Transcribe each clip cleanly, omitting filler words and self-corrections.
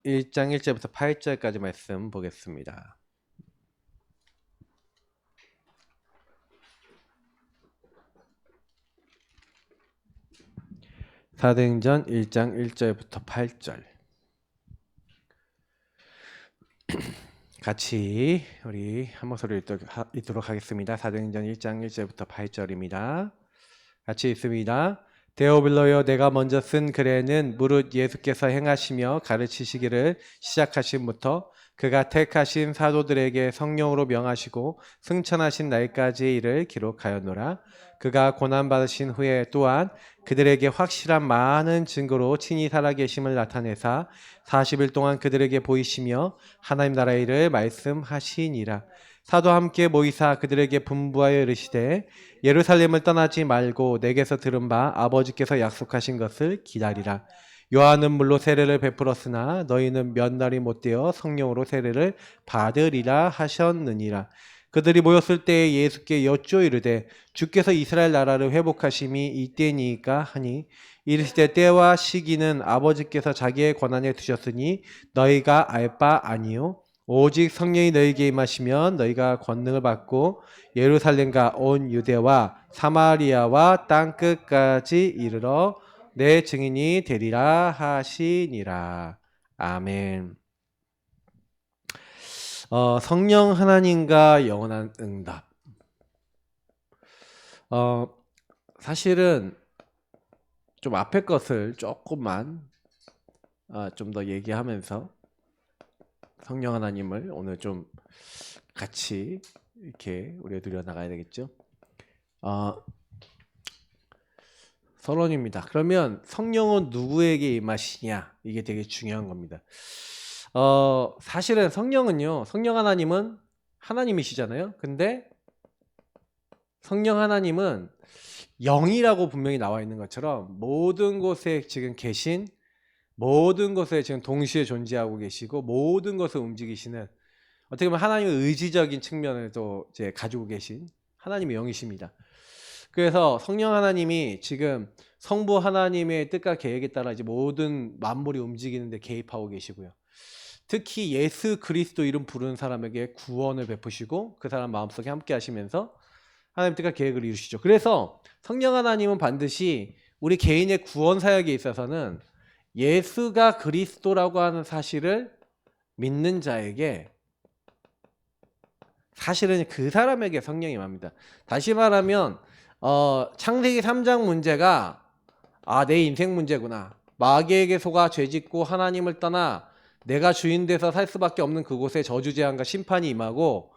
1장 1절부터 8절까지 말씀 보겠습니다. 사도행전 1장 1절부터 8절 같이 우리 한 목소리 읽도록 하겠습니다. 사도행전 1장 1절부터 8절입니다. 같이 읽습니다. 데오빌로여, 내가 먼저 쓴 글에는 무릇 예수께서 행하시며 가르치시기를 시작하신부터 그가 택하신 사도들에게 성령으로 명하시고 승천하신 날까지의 일을 기록하였노라. 그가 고난받으신 후에 또한 그들에게 확실한 많은 증거로 친히 살아계심을 나타내사 40일 동안 그들에게 보이시며 하나님 나라의 일을 말씀하시니라. 사도 함께 모이사 그들에게 분부하여 이르시되 예루살렘을 떠나지 말고 내게서 들은 바 아버지께서 약속하신 것을 기다리라. 요한은 물로 세례를 베풀었으나 너희는 몇 날이 못되어 성령으로 세례를 받으리라 하셨느니라. 그들이 모였을 때에 예수께 여쭈어 이르되 주께서 이스라엘 나라를 회복하심이 이때니까 하니 이르시되 때와 시기는 아버지께서 자기의 권한에 두셨으니 너희가 알 바 아니요 오직 성령이 너희에게 임하시면 너희가 권능을 받고 예루살렘과 온 유대와 사마리아와 땅끝까지 이르러 내 증인이 되리라 하시니라. 아멘. 성령 하나님과 영원한 응답. 사실은 좀 앞에 것을 조금만 좀 더 얘기하면서 성령 하나님을 오늘 좀 같이 이렇게 우리가 누려나가야 되겠죠. 서론입니다. 그러면 성령은 누구에게 임하시냐? 이게 되게 중요한 겁니다. 사실은 성령은요, 성령 하나님은 하나님이시잖아요. 근데 성령 하나님은 영이라고 분명히 나와 있는 것처럼 모든 곳에 지금 계신, 모든 것에 지금 동시에 존재하고 계시고 모든 것을 움직이시는, 어떻게 보면 하나님의 의지적인 측면을 또 이제 가지고 계신 하나님의 영이십니다. 그래서 성령 하나님이 지금 성부 하나님의 뜻과 계획에 따라 이제 모든 만물이 움직이는데 개입하고 계시고요. 특히 예수 그리스도 이름 부르는 사람에게 구원을 베푸시고 그 사람 마음속에 함께 하시면서 하나님 뜻과 계획을 이루시죠. 그래서 성령 하나님은 반드시 우리 개인의 구원 사역에 있어서는 예수가 그리스도라고 하는 사실을 믿는 자에게 사실은 그 사람에게 성령이 임합니다. 다시 말하면 창세기 3장 문제가 내 인생 문제구나. 마귀에게 속아 죄짓고 하나님을 떠나 내가 주인 돼서 살 수밖에 없는 그곳에 저주재앙과 심판이 임하고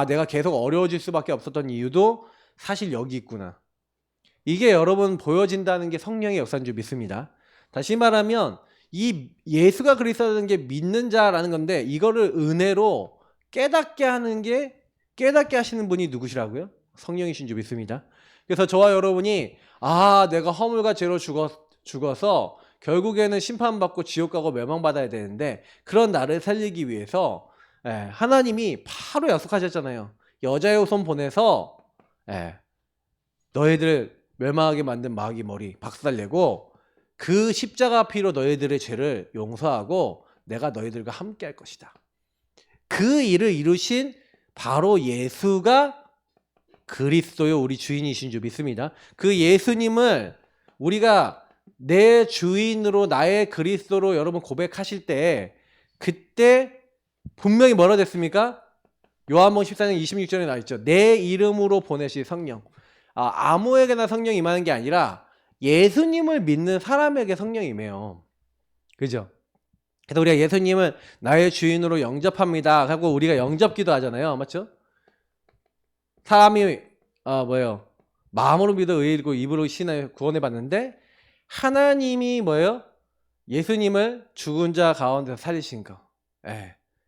내가 계속 어려워질 수밖에 없었던 이유도 사실 여기 있구나. 이게 여러분 보여진다는 게 성령의 역사인 줄 믿습니다. 다시 말하면 이 예수가 그리스도라는 게 믿는 자라는 건데 이거를 은혜로 깨닫게 하시는 분이 누구시라고요? 성령이신 줄 믿습니다. 그래서 저와 여러분이 내가 허물과 죄로 죽어서 결국에는 심판받고 지옥 가고 멸망받아야 되는데 그런 나를 살리기 위해서 하나님이 바로 약속하셨잖아요. 여자의 손 보내서 너희들 멸망하게 만든 마귀 머리 박살내고 그 십자가 피로 너희들의 죄를 용서하고 내가 너희들과 함께 할 것이다. 그 일을 이루신 바로 예수가 그리스도요 우리 주인이신 줄 믿습니다. 그 예수님을 우리가 내 주인으로 나의 그리스도로 여러분 고백하실 때 그때 분명히 뭐라 됐습니까? 요한복음 14장 26절에 나와 있죠. 내 이름으로 보내실 성령. 아무에게나 성령이 임하는 게 아니라 예수님을 믿는 사람에게 성령이 임해요. 그죠? 그래서 우리가 예수님을 나의 주인으로 영접합니다 하고 우리가 영접기도 하잖아요. 맞죠? 사람이 마음으로 믿어 의인이고 입으로 신하여 구원해 받는데 하나님이 예수님을 죽은 자 가운데서 살리신 거.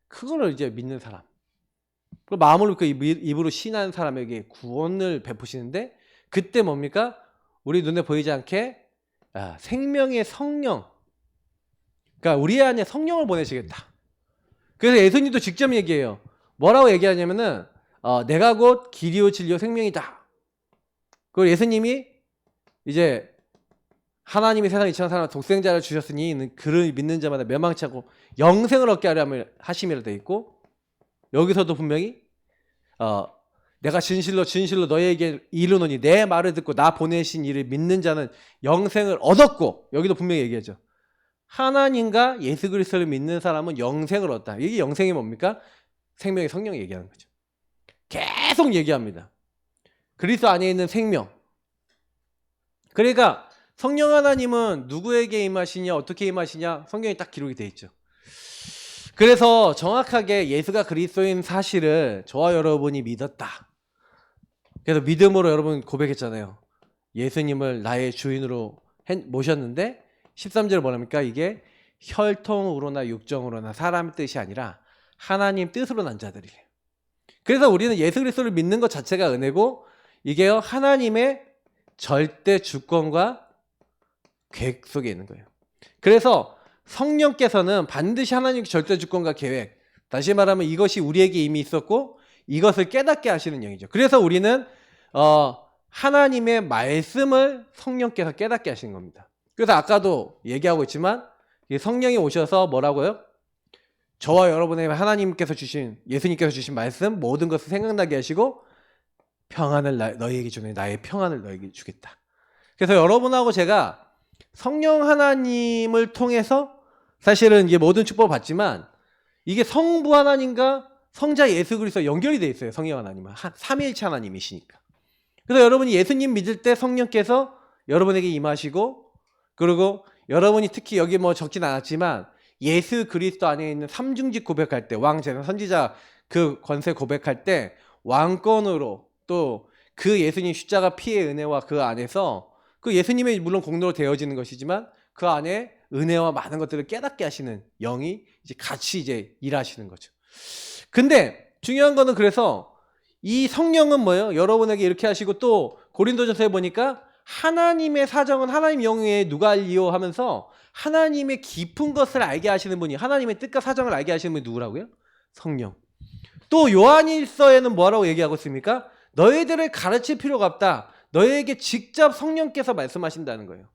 그거를 이제 믿는 사람. 그 마음으로 믿고 입으로 신한 사람에게 구원을 베푸시는데 그때 뭡니까? 우리 눈에 보이지 않게 생명의 성령. 그러니까 우리 안에 성령을 보내시겠다. 그래서 예수님도 직접 얘기해요. 뭐라고 얘기하냐면은 내가 곧 길이요 진리요 생명이다. 그리고 예수님이 이제 하나님이 세상 이처럼 사람 독생자를 주셨으니 그를 믿는 자마다 멸망치 않고 영생을 얻게 하려 하심이라 되어 있고, 여기서도 분명히 내가 진실로 너희에게 이르노니 내 말을 듣고 나 보내신 이를 믿는 자는 영생을 얻었고, 여기도 분명히 얘기하죠. 하나님과 예수 그리스도를 믿는 사람은 영생을 얻다. 이게 영생이 뭡니까? 생명의 성령이 얘기하는 거죠. 계속 얘기합니다. 그리스도 안에 있는 생명. 그러니까 성령 하나님은 누구에게 임하시냐, 어떻게 임하시냐, 성경에 딱 기록이 되어 있죠. 그래서 정확하게 예수가 그리스도인 사실을 저와 여러분이 믿었다. 그래서 믿음으로 여러분 고백했잖아요. 예수님을 나의 주인으로 모셨는데 13절에 뭐랍니까? 이게 혈통으로나 육정으로나 사람의 뜻이 아니라 하나님 뜻으로 난 자들이에요. 그래서 우리는 예수 그리스도를 믿는 것 자체가 은혜고, 이게요 하나님의 절대 주권과 계획 속에 있는 거예요. 그래서 성령께서는 반드시 하나님의 절대 주권과 계획, 다시 말하면 이것이 우리에게 이미 있었고 이것을 깨닫게 하시는 영이죠. 그래서 우리는 하나님의 말씀을 성령께서 깨닫게 하시는 겁니다. 그래서 아까도 얘기하고 있지만 성령이 오셔서 뭐라고요? 저와 여러분의 하나님께서 주신, 예수님께서 주신 말씀 모든 것을 생각나게 하시고 평안을 너희에게 주네, 나의 평안을 너희에게 주겠다. 그래서 여러분하고 제가 성령 하나님을 통해서 사실은 이게 모든 축복을 받지만 이게 성부 하나님과 성자 예수 그리스도 연결이 돼 있어요. 성령 하나님은 삼위일체 하나님이시니까. 그래서 여러분이 예수님 믿을 때 성령께서 여러분에게 임하시고, 그리고 여러분이 특히 여기 뭐 적진 않았지만 예수 그리스도 안에 있는 삼중직 고백할 때, 왕, 제사, 선지자 그 권세 고백할 때 왕권으로, 또 그 예수님 십자가 피의 은혜와 그 안에서 그 예수님의 물론 공로로 되어지는 것이지만 그 안에 은혜와 많은 것들을 깨닫게 하시는 영이 이제 같이 이제 일하시는 거죠. 근데 중요한 거는, 그래서 이 성령은 뭐예요? 여러분에게 이렇게 하시고, 또 고린도전서에 보니까 하나님의 사정은 하나님 영에 누가 알리요 하면서 하나님의 깊은 것을 알게 하시는 분이, 하나님의 뜻과 사정을 알게 하시는 분이 누구라고요? 성령. 또 요한일서에는 뭐라고 얘기하고 있습니까? 너희들을 가르칠 필요가 없다. 너희에게 직접 성령께서 말씀하신다는 거예요.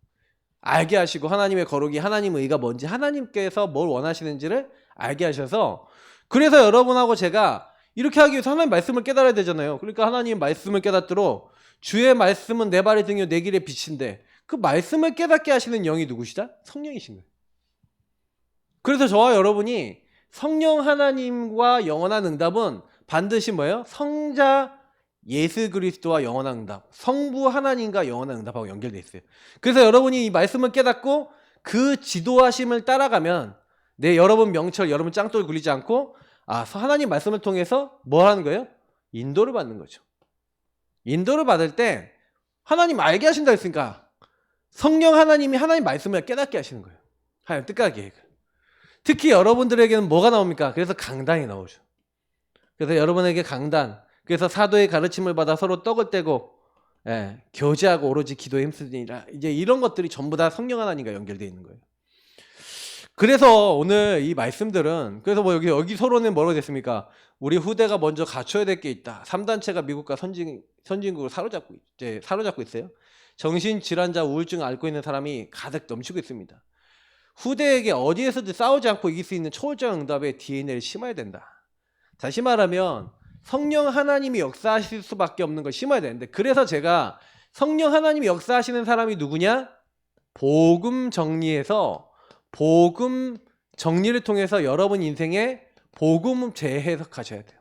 알게 하시고, 하나님의 거룩이, 하나님의 의가 뭔지, 하나님께서 뭘 원하시는지를 알게 하셔서, 그래서 여러분하고 제가 이렇게 하기 위해서 하나님 말씀을 깨달아야 되잖아요. 그러니까 하나님 말씀을 깨닫도록 주의 말씀은 내 발의 등이요 내 길의 빛인데, 그 말씀을 깨닫게 하시는 영이 누구시다? 성령이신 거예요. 그래서 저와 여러분이 성령 하나님과 영원한 응답은 반드시 뭐예요? 성자 예수 그리스도와 영원한 응답, 성부 하나님과 영원한 응답하고 연결되어 있어요. 그래서 여러분이 이 말씀을 깨닫고 그 지도하심을 따라가면 여러분 명철, 여러분 짱돌 굴리지 않고 하나님 말씀을 통해서 뭐 하는 거예요? 인도를 받는 거죠. 인도를 받을 때 하나님 알게 하신다 했으니까 성령 하나님이 하나님 말씀을 깨닫게 하시는 거예요. 하나님 뜻과 계획을. 특히 여러분들에게는 뭐가 나옵니까? 그래서 강단이 나오죠. 그래서 여러분에게 강단, 그래서 사도의 가르침을 받아 서로 떡을 떼고 교제하고 오로지 기도에 힘쓰니라, 이제 이런 것들이 전부 다 성령 하나님과 연결되어 있는 거예요. 그래서 오늘 이 말씀들은, 그래서 뭐 여기 서로는 뭐라고 됐습니까? 우리 후대가 먼저 갖춰야 될 게 있다. 3단체가 미국과 선진국을 사로잡고 있어요. 정신질환자, 우울증을 앓고 있는 사람이 가득 넘치고 있습니다. 후대에게 어디에서도 싸우지 않고 이길 수 있는 초월적 응답의 DNA를 심어야 된다. 다시 말하면 성령 하나님이 역사하실 수밖에 없는 걸 심어야 되는데, 그래서 제가 성령 하나님이 역사하시는 사람이 누구냐? 복음 정리해서, 복음 정리를 통해서 여러분 인생에 복음 재해석하셔야 돼요.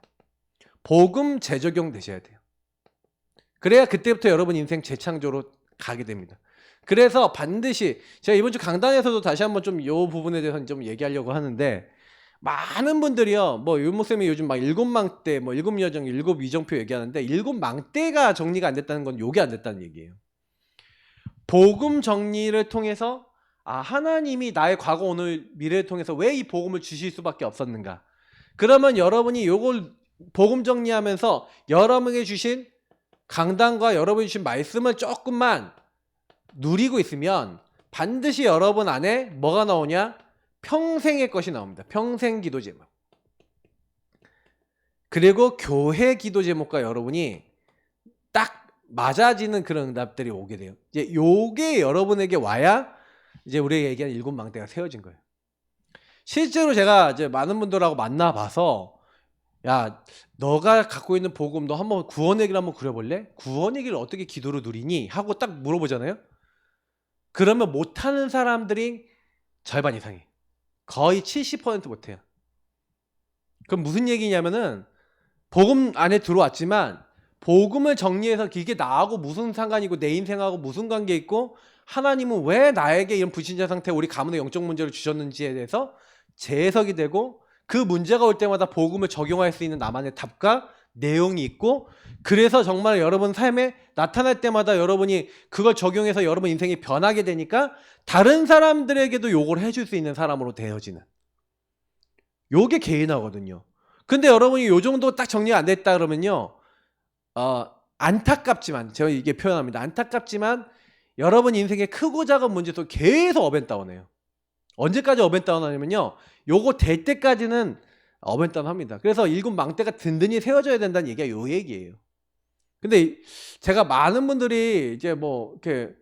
복음 재적용 되셔야 돼요. 그래야 그때부터 여러분 인생 재창조로 가게 됩니다. 그래서 반드시 제가 이번 주 강단에서도 다시 한번 좀 이 부분에 대해서 좀 얘기하려고 하는데, 많은 분들이요, 뭐 윤목쌤이 요즘 막 7망대, 뭐 7여정, 7위정표 얘기하는데, 7망대가 정리가 안 됐다는 건 요게 안 됐다는 얘기예요. 복음 정리를 통해서 하나님이 나의 과거, 오늘, 미래를 통해서 왜 이 복음을 주실 수밖에 없었는가. 그러면 여러분이 요걸 복음 정리하면서 여러분에게 주신 강단과 여러분이 주신 말씀을 조금만 누리고 있으면 반드시 여러분 안에 뭐가 나오냐? 평생의 것이 나옵니다. 평생 기도 제목. 그리고 교회 기도 제목과 여러분이 딱 맞아지는 그런 응답들이 오게 돼요. 이제 요게 여러분에게 와야 이제 우리가 얘기하는 일곱 망대가 세워진 거예요. 실제로 제가 이제 많은 분들하고 만나봐서 야, 너가 갖고 있는 복음 너 한번 구원 얘기를 한번 그려볼래? 구원 얘기를 어떻게 기도로 누리니? 하고 딱 물어보잖아요. 그러면 못하는 사람들이 절반 이상이 거의 70% 못해요. 그럼 무슨 얘기냐면은 복음 안에 들어왔지만 복음을 정리해서 이게 나하고 무슨 상관이고 내 인생하고 무슨 관계 있고 하나님은 왜 나에게 이런 불신자 상태 우리 가문의 영적 문제를 주셨는지에 대해서 재해석이 되고 그 문제가 올 때마다 복음을 적용할 수 있는 나만의 답과 내용이 있고 그래서 정말 여러분 삶에 나타날 때마다 여러분이 그걸 적용해서 여러분 인생이 변하게 되니까 다른 사람들에게도 요걸 해줄 수 있는 사람으로 되어지는 요게 개인화거든요. 근데 여러분이 요 정도 딱 정리가 안 됐다 그러면요 안타깝지만 제가 이게 표현합니다. 안타깝지만 여러분 인생의 크고 작은 문제도 계속 업앤다운해요. 언제까지 업앤다운 하냐면요 요거 될 때까지는 업앤다운 합니다. 그래서 일곱 망대가 든든히 세워져야 된다는 얘기가 요 얘기예요. 근데 제가 많은 분들이 이제 뭐 이렇게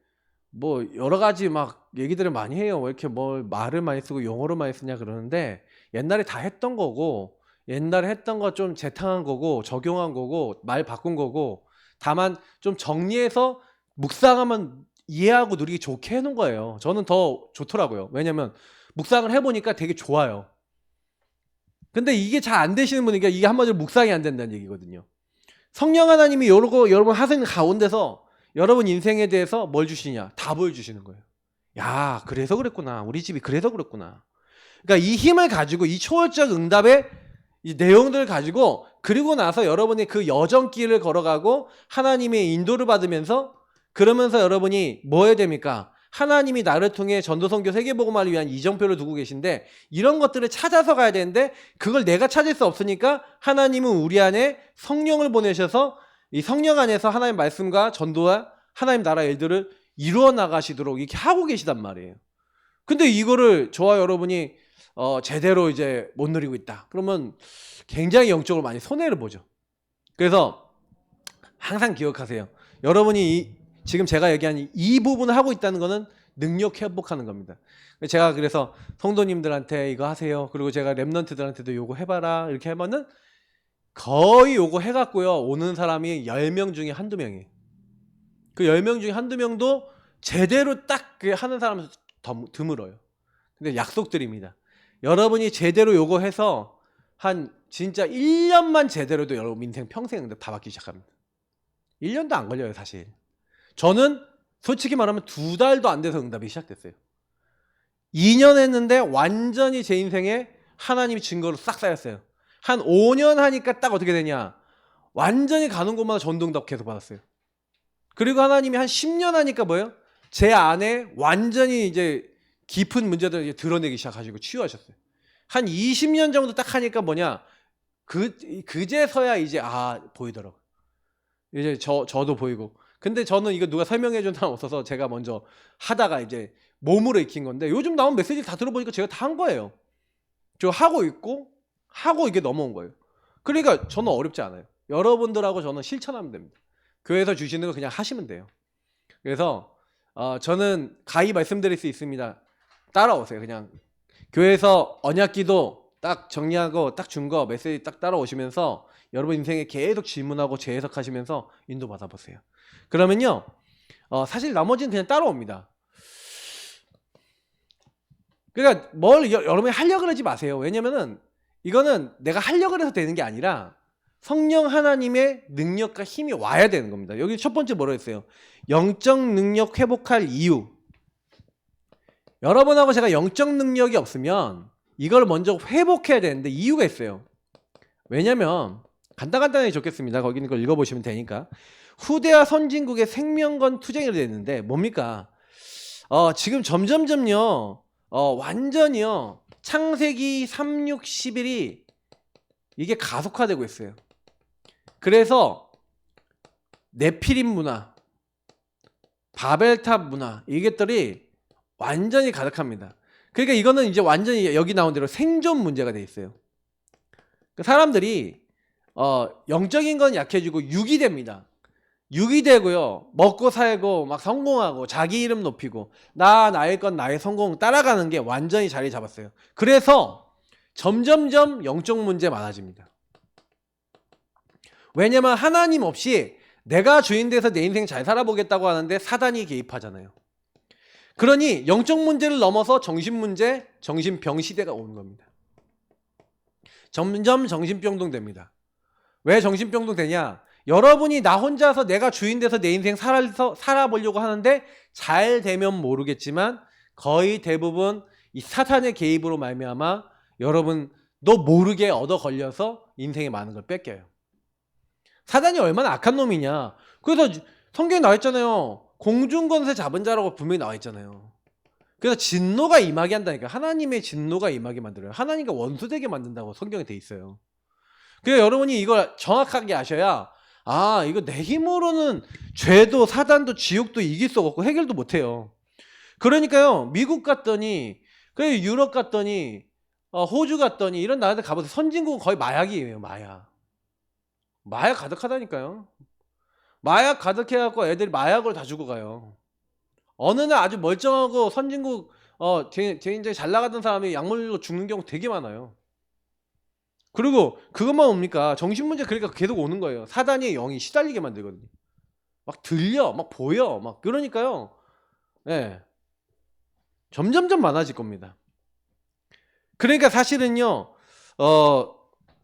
뭐 여러 가지 막 얘기들을 많이 해요. 왜 이렇게 뭐 말을 많이 쓰고 용어를 많이 쓰냐 그러는데 옛날에 다 했던 거고 옛날에 했던 거 좀 재탕한 거고 적용한 거고 말 바꾼 거고 다만 좀 정리해서 묵상하면 이해하고 누리기 좋게 해놓은 거예요. 저는 더 좋더라고요. 왜냐면 묵상을 해보니까 되게 좋아요. 근데 이게 잘 안 되시는 분이니까 이게 한마디로 묵상이 안 된다는 얘기거든요. 성령 하나님이 여러분 하신 가운데서 여러분 인생에 대해서 뭘 주시냐? 답을 주시는 거예요. 야, 그래서 그랬구나. 우리 집이 그래서 그랬구나. 그러니까 이 힘을 가지고 이 초월적 응답의 이 내용들을 가지고 그리고 나서 여러분이 그 여정길을 걸어가고 하나님의 인도를 받으면서 그러면서 여러분이 뭐 해야 됩니까? 하나님이 나를 통해 전도 선교 세계복음화를 위한 이정표를 두고 계신데 이런 것들을 찾아서 가야 되는데 그걸 내가 찾을 수 없으니까 하나님은 우리 안에 성령을 보내셔서 이 성령 안에서 하나님 말씀과 전도와 하나님 나라 일들을 이루어 나가시도록 이렇게 하고 계시단 말이에요. 근데 이거를 저와 여러분이 제대로 이제 못 누리고 있다. 그러면 굉장히 영적으로 많이 손해를 보죠. 그래서 항상 기억하세요. 여러분이 지금 제가 얘기한 이 부분을 하고 있다는 거는 능력 회복하는 겁니다. 제가 그래서 성도님들한테 이거 하세요. 그리고 제가 랩런트들한테도 요거 해봐라. 이렇게 하면은 거의 요거 해갖고요. 오는 사람이 10명 중에 한두 명이에요. 그 10명 중에 한두 명도 제대로 딱 하는 사람은 드물어요. 근데 약속드립니다. 여러분이 제대로 요거 해서 한 진짜 1년만 제대로도 여러분 인생 평생 다 바뀌기 시작합니다. 1년도 안 걸려요 사실. 저는 솔직히 말하면 2달도 안 돼서 응답이 시작됐어요. 2년 했는데 완전히 제 인생에 하나님이 증거로 싹 쌓였어요. 한 5년 하니까 딱 어떻게 되냐. 완전히 가는 곳마다 전도응답 계속 받았어요. 그리고 하나님이 한 10년 하니까 뭐예요? 제 안에 완전히 이제 깊은 문제들을 이제 드러내기 시작하시고 치유하셨어요. 한 20년 정도 딱 하니까 뭐냐. 그제서야 이제 보이더라고요. 이제 저도 보이고. 근데 저는 이거 누가 설명해 준 사람 없어서 제가 먼저 하다가 이제 몸으로 익힌 건데 요즘 나온 메시지 다 들어보니까 제가 다 한 거예요. 저 하고 있고 하고 이게 넘어온 거예요. 그러니까 저는 어렵지 않아요. 여러분들하고 저는 실천하면 됩니다. 교회에서 주시는 거 그냥 하시면 돼요. 그래서 저는 가히 말씀드릴 수 있습니다. 따라오세요. 그냥 교회에서 언약기도 딱 정리하고 딱 준 거 메시지 딱 따라오시면서 여러분 인생에 계속 질문하고 재해석하시면서 인도 받아보세요. 그러면요 사실 나머지는 그냥 따라옵니다. 그러니까 뭘 여러분이 하려고 그러지 마세요. 왜냐면은 이거는 내가 하려고 해서 되는 게 아니라 성령 하나님의 능력과 힘이 와야 되는 겁니다. 여기 첫 번째 뭐라 했어요? 영적 능력 회복할 이유. 여러분하고 제가 영적 능력이 없으면 이걸 먼저 회복해야 되는데 이유가 있어요. 왜냐면 간단하게 적겠습니다. 거기는 걸 읽어보시면 되니까. 후대와 선진국의 생명건 투쟁이 되는데 뭡니까? 지금 점점점요 완전히요 창세기 3, 6, 11이 이게 가속화되고 있어요. 그래서 네피림 문화, 바벨탑 문화 이것들이 완전히 가득합니다. 그러니까 이거는 이제 완전히 여기 나온 대로 생존 문제가 돼 있어요. 사람들이 영적인 건 약해지고 육이 됩니다. 유기되고요. 먹고 살고 막 성공하고 자기 이름 높이고 나의 건 나의 성공 따라가는 게 완전히 자리 잡았어요. 그래서 점점점 영적 문제 많아집니다. 왜냐면 하나님 없이 내가 주인 돼서 내 인생 잘 살아보겠다고 하는데 사단이 개입하잖아요. 그러니 영적 문제를 넘어서 정신 문제, 정신병 시대가 오는 겁니다. 점점 정신병동 됩니다. 왜 정신병동 되냐? 여러분이 나 혼자서 내가 주인 돼서 내 인생 살아보려고 하는데 잘 되면 모르겠지만 거의 대부분 이 사탄의 개입으로 말미암아 여러분도 모르게 얻어 걸려서 인생에 많은 걸 뺏겨요. 사단이 얼마나 악한 놈이냐. 그래서 성경에 나와 있잖아요. 공중권세 잡은 자라고 분명히 나와 있잖아요. 그래서 진노가 임하게 한다니까. 하나님의 진노가 임하게 만들어요. 하나님과 원수되게 만든다고 성경에 돼 있어요. 그래서 여러분이 이걸 정확하게 아셔야 이거 내 힘으로는 죄도 사단도 지옥도 이길 수가 없고 해결도 못해요. 그러니까요. 미국 갔더니 유럽 갔더니 호주 갔더니 이런 나라들 가보세요. 선진국은 거의 마약이에요. 마약 가득하다니까요. 마약 가득해갖고 애들이 마약으로 다 죽어가요. 어느 날 아주 멀쩡하고 선진국 굉장히 잘 나가던 사람이 약물로 죽는 경우 되게 많아요. 그리고 그것만 옵니까? 정신문제 그러니까 계속 오는 거예요. 사단의 영이 시달리게 만들거든요. 막 들려, 막 보여, 막 그러니까요. 네. 점점점 많아질 겁니다. 그러니까 사실은요,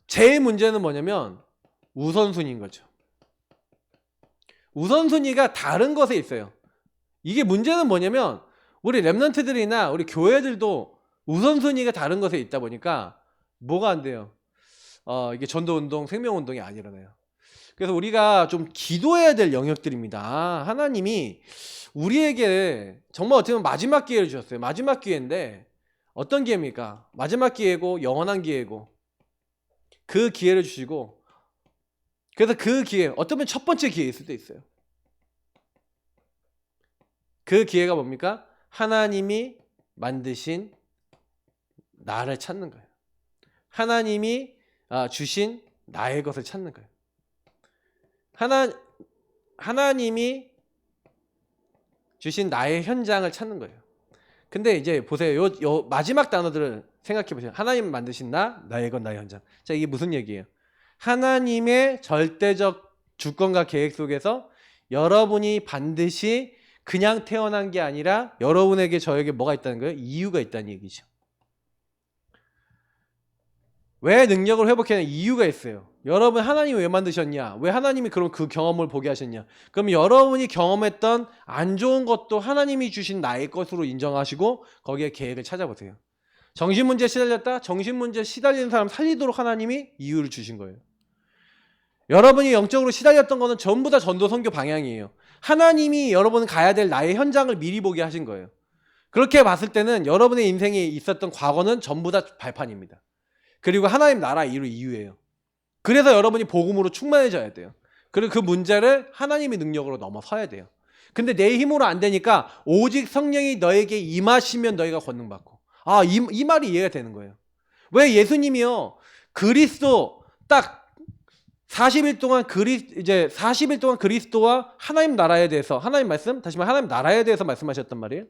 제일 문제는 뭐냐면 우선순위인 거죠. 우선순위가 다른 것에 있어요. 이게 문제는 뭐냐면 우리 랩런트들이나 우리 교회들도 우선순위가 다른 것에 있다 보니까 뭐가 안 돼요? 이게 전도운동, 생명운동이 안 일어나요. 그래서 우리가 좀 기도해야 될 영역들입니다. 하나님이 우리에게 정말 어떻게 보면 마지막 기회를 주셨어요. 마지막 기회인데 어떤 기회입니까? 마지막 기회고 영원한 기회고 그 기회를 주시고 그래서 그 기회, 어쩌면 첫 번째 기회일 수도 있어요. 그 기회가 뭡니까? 하나님이 만드신 나를 찾는 거예요. 하나님이 주신 나의 것을 찾는 거예요. 하나님이 주신 나의 현장을 찾는 거예요. 근데 이제 보세요. 요 마지막 단어들을 생각해 보세요. 하나님 만드신 나의 것, 나의 현장. 자, 이게 무슨 얘기예요? 하나님의 절대적 주권과 계획 속에서 여러분이 반드시 그냥 태어난 게 아니라 여러분에게 저에게 뭐가 있다는 거예요? 이유가 있다는 얘기죠. 왜 능력을 회복해야 이유가 있어요. 여러분 하나님이 왜 만드셨냐? 왜 하나님이 그럼 그 경험을 보게 하셨냐? 그럼 여러분이 경험했던 안 좋은 것도 하나님이 주신 나의 것으로 인정하시고 거기에 계획을 찾아보세요. 정신문제에 시달렸다? 정신문제에 시달리는 사람 살리도록 하나님이 이유를 주신 거예요. 여러분이 영적으로 시달렸던 거는 전부 다 전도 선교 방향이에요. 하나님이 여러분 가야 될 나의 현장을 미리 보게 하신 거예요. 그렇게 봤을 때는 여러분의 인생에 있었던 과거는 전부 다 발판입니다. 그리고 하나님 나라 이루 이유예요. 그래서 여러분이 복음으로 충만해져야 돼요. 그리고 그 문제를 하나님의 능력으로 넘어서야 돼요. 근데 내 힘으로 안 되니까 오직 성령이 너에게 임하시면 너희가 권능받고. 이 말이 이해가 되는 거예요. 왜 예수님이요 그리스도 딱 40일 동안 40일 동안 그리스도와 하나님 나라에 대해서 하나님 말씀 다시 말해 하나님 나라에 대해서 말씀하셨단 말이에요.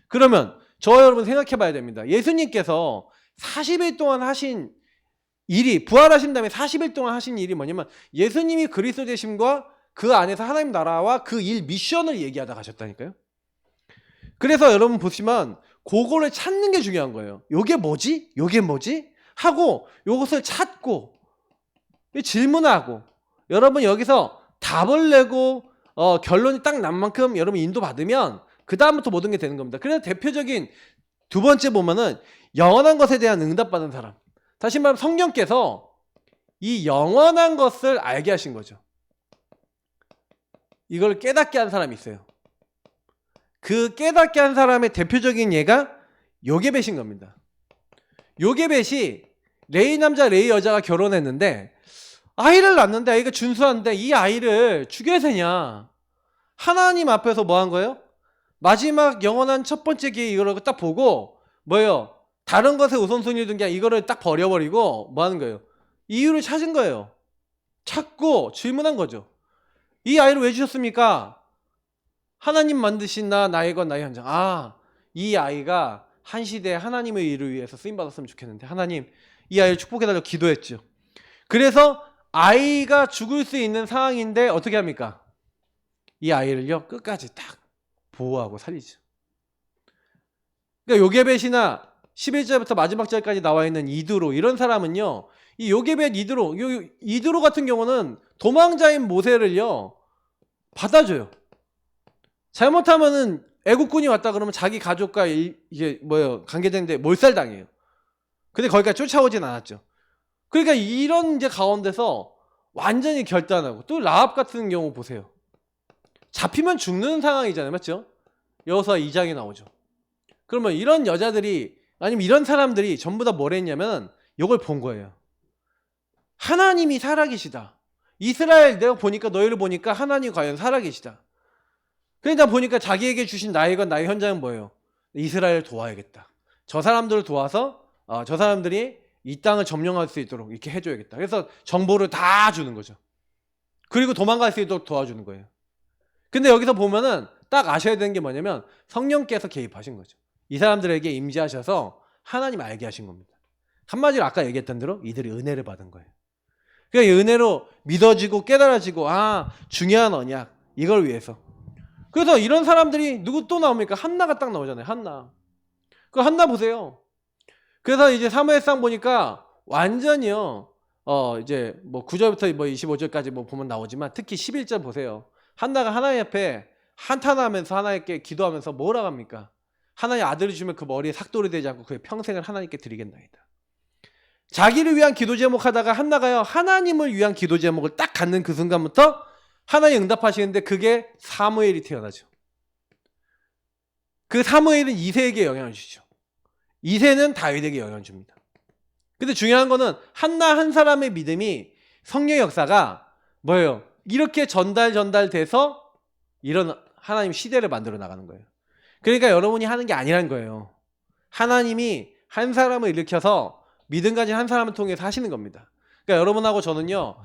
그러면 저와 여러분 생각해 봐야 됩니다. 예수님께서 40일 동안 하신 일이 부활하신 다음에 40일 동안 하신 일이 뭐냐면 예수님이 그리스도 되심과 그 안에서 하나님 나라와 그 일 미션을 얘기하다 가셨다니까요. 그래서 여러분 보시면 그거를 찾는 게 중요한 거예요. 요게 뭐지? 요게 뭐지? 하고 요것을 찾고 질문하고 여러분 여기서 답을 내고 결론이 딱 난 만큼 여러분 인도받으면 그 다음부터 모든 게 되는 겁니다. 그래서 대표적인 두 번째 보면은 영원한 것에 대한 응답받은 사람. 다시 말하면 성령께서 이 영원한 것을 알게 하신 거죠. 이걸 깨닫게 한 사람이 있어요. 그 깨닫게 한 사람의 대표적인 예가 요게벳인 겁니다. 요게벳이 레위 남자 레위 여자가 결혼했는데 아이를 낳는데 아이가 준수한데 이 아이를 죽여야 되냐. 하나님 앞에서 뭐 한 거예요? 마지막 영원한 첫 번째 기회 이걸 딱 보고 뭐예요? 다른 것에 우선순위를 둔 게 아니라 이거를 딱 버려버리고 뭐 하는 거예요? 이유를 찾은 거예요. 찾고 질문한 거죠. 이 아이를 왜 주셨습니까? 하나님 만드신 나의 것 나의 현장. 이 아이가 한 시대에 하나님의 일을 위해서 쓰임받았으면 좋겠는데 하나님 이 아이를 축복해달라고 기도했죠. 그래서 아이가 죽을 수 있는 상황인데 어떻게 합니까? 이 아이를요 끝까지 딱 보호하고 살리죠. 그러니까 요게벳이나 11절부터 마지막 절까지 나와 있는 이드로 이런 사람은요, 이 요게벳 이드로 같은 경우는 도망자인 모세를요 받아줘요. 잘못하면은 애국군이 왔다 그러면 자기 가족과 이게 관계되는데 몰살당해요. 근데 거기까지 쫓아오진 않았죠. 그러니까 이런 이제 가운데서 완전히 결단하고, 또 라합 같은 경우 보세요. 잡히면 죽는 상황이잖아요, 맞죠? 여호수아 2장에 나오죠. 그러면 이런 여자들이 아니면 이런 사람들이 전부 다 뭘 했냐면 이걸 본 거예요. 하나님이 살아계시다. 이스라엘 내가 보니까 너희를 보니까 하나님이 과연 살아계시다. 그러니까 보니까 자기에게 주신 나의 것 나의 현장은 뭐예요? 이스라엘을 도와야겠다. 저 사람들을 도와서 저 사람들이 이 땅을 점령할 수 있도록 이렇게 해줘야겠다. 그래서 정보를 다 주는 거죠. 그리고 도망갈 수 있도록 도와주는 거예요. 근데 여기서 보면은 딱 아셔야 되는 게 뭐냐면 성령께서 개입하신 거죠. 이 사람들에게 임재하셔서 하나님 알게 하신 겁니다. 한마디로 아까 얘기했던 대로 이들이 은혜를 받은 거예요. 그러니까 이 은혜로 믿어지고 깨달아지고 중요한 언약 이걸 위해서. 그래서 이런 사람들이 누구 또 나옵니까? 한나가 딱 나오잖아요. 한나. 그 한나 보세요. 그래서 이제 사무엘상 보니까 완전히요. 이제 9절부터 25절까지 보면 나오지만 특히 11절 보세요. 한나가 하나님 앞에 한탄하면서 하나님께 기도하면서 뭐라고 합니까? 하나님 아들을 주면 그 머리에 삭돌이 되지 않고 그의 평생을 하나님께 드리겠나이다. 자기를 위한 기도 제목 하다가 한나가요. 하나님을 위한 기도 제목을 딱 갖는 그 순간부터 하나님 응답하시는데 그게 사무엘이 태어나죠. 그 사무엘은 이새에게 영향을 주죠. 이새는 다윗에게 영향을 줍니다. 근데 중요한 거는 한나 한 사람의 믿음이 성령의 역사가 뭐예요? 이렇게 전달돼서 이런 하나님 시대를 만들어 나가는 거예요. 그러니까 여러분이 하는 게 아니란 거예요. 하나님이 한 사람을 일으켜서 믿음 가진 한 사람을 통해서 하시는 겁니다. 그러니까 여러분하고 저는요,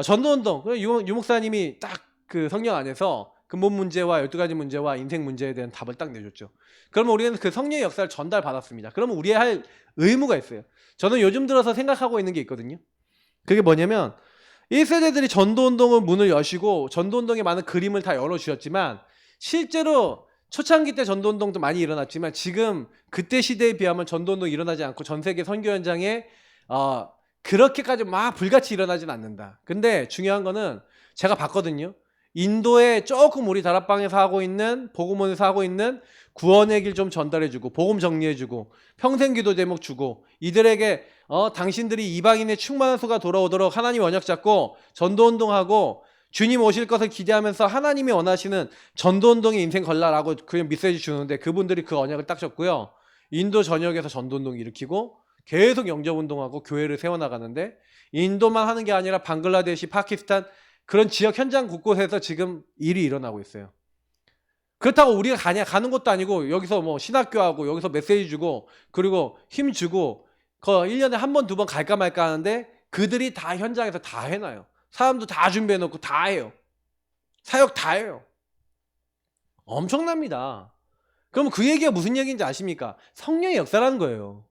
전도운동, 유 목사님이 딱 그 성령 안에서 근본 문제와 12가지 문제와 인생 문제에 대한 답을 딱 내줬죠. 그러면 우리는 그 성령의 역사를 전달받았습니다. 그러면 우리의 할 의무가 있어요. 저는 요즘 들어서 생각하고 있는 게 있거든요. 그게 뭐냐면 1세대들이 전도운동을 문을 여시고 전도운동에 많은 그림을 다 열어주셨지만 실제로 초창기 때 전도운동도 많이 일어났지만 지금 그때 시대에 비하면 전도운동이 일어나지 않고 전 세계 선교 현장에 그렇게까지 막 불같이 일어나진 않는다. 근데 중요한 거는 제가 봤거든요. 인도에 조금 우리 다락방에서 하고 있는 복음원에서 하고 있는 구원의 길 좀 전달해주고 복음 정리해주고 평생기도 제목 주고 이들에게 당신들이 이방인의 충만한 수가 돌아오도록 하나님 언약 잡고 전도운동하고 주님 오실 것을 기대하면서 하나님이 원하시는 전도운동의 인생 걸라라고 그냥 메시지 주는데 그분들이 그 언약을 딱 줬고요. 인도 전역에서 전도운동 일으키고 계속 영접운동하고 교회를 세워나가는데 인도만 하는 게 아니라 방글라데시, 파키스탄 그런 지역 현장 곳곳에서 지금 일이 일어나고 있어요. 그렇다고 우리가 가는 것도 아니고 여기서 신학교하고 여기서 메시지 주고 그리고 힘 주고 1년에 한 번, 두 번 갈까 말까 하는데 그들이 다 현장에서 다 해놔요. 사람도 다 준비해놓고 다 해요. 사역 다 해요. 엄청납니다. 그럼 그 얘기가 무슨 얘기인지 아십니까? 성령의 역사라는 거예요.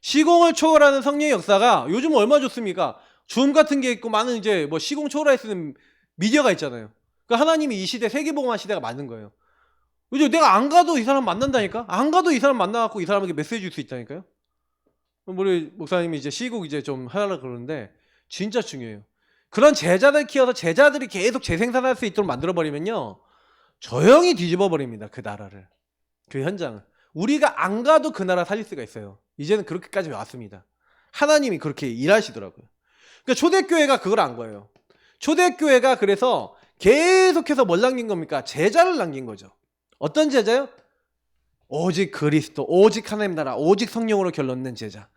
시공을 초월하는 성령의 역사가 요즘 얼마 좋습니까? 줌 같은 게 있고 많은 이제 시공 초월할 수 있는 미디어가 있잖아요. 그러니까 하나님이 이 시대 세계복음화 시대가 맞는 거예요. 요즘 내가 안 가도 이 사람 만난다니까? 안 가도 이 사람 만나갖고 이 사람에게 메시지 줄 수 있다니까요? 우리 목사님이 이제 시국 이제 좀 하려고 그러는데 진짜 중요해요. 그런 제자들 키워서 제자들이 계속 재생산할 수 있도록 만들어버리면요. 조용히 뒤집어버립니다. 그 나라를. 그 현장을. 우리가 안 가도 그 나라 살릴 수가 있어요. 이제는 그렇게까지 왔습니다. 하나님이 그렇게 일하시더라고요. 그러니까 초대교회가 그걸 안 거예요. 초대교회가 그래서 계속해서 뭘 남긴 겁니까? 제자를 남긴 거죠. 어떤 제자요? 오직 그리스도, 오직 하나님 나라, 오직 성령으로 결론낸 제자.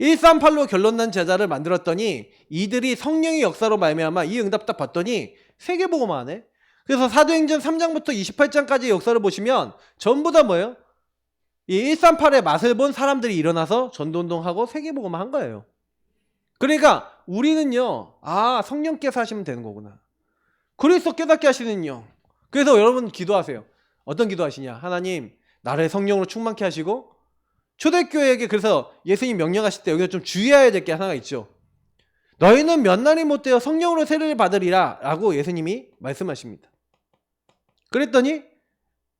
138로 결론난 제자를 만들었더니 이들이 성령의 역사로 말미암아 이 응답 딱 받더니 세계복음화하네. 그래서 사도행전 3장부터 28장까지의 역사를 보시면 전부 다 뭐예요? 이 138의 맛을 본 사람들이 일어나서 전도운동하고 세계복음화 한 거예요. 그러니까 우리는요, 성령께서 하시면 되는 거구나. 그리스도 깨닫게 하시는 영. 그래서 여러분 기도하세요. 어떤 기도하시냐? 하나님 나를 성령으로 충만케 하시고, 초대교회에게 그래서 예수님 명령하실 때 여기서 좀 주의해야 될 게 하나가 있죠. 너희는 몇 날이 못 되어 성령으로 세례를 받으리라 라고 예수님이 말씀하십니다. 그랬더니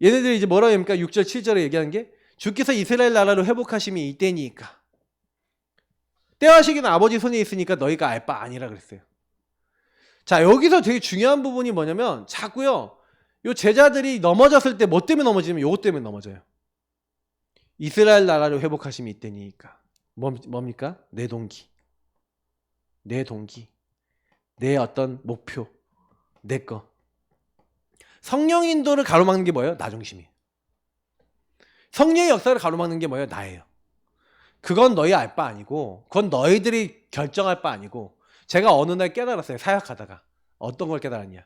얘네들이 이제 뭐라고 합니까? 6절 7절에 얘기하는 게, 주께서 이스라엘 나라를 회복하심이 이때니까, 때와 시기는 아버지 손에 있으니까 너희가 알 바 아니라 그랬어요. 자, 여기서 되게 중요한 부분이 뭐냐면, 자꾸요 요 제자들이 넘어졌을 때 뭐 때문에 넘어지냐면 요것 때문에 넘어져요. 이스라엘 나라를 회복하심이 이때니까. 뭡니까? 내 동기, 내 어떤 목표, 내 거. 성령 인도를 가로막는 게 뭐예요? 나 중심이에요. 성령의 역사를 가로막는 게 뭐예요? 나예요. 그건 너희 알 바 아니고, 그건 너희들이 결정할 바 아니고, 제가 어느 날 깨달았어요. 사역하다가. 어떤 걸 깨달았냐?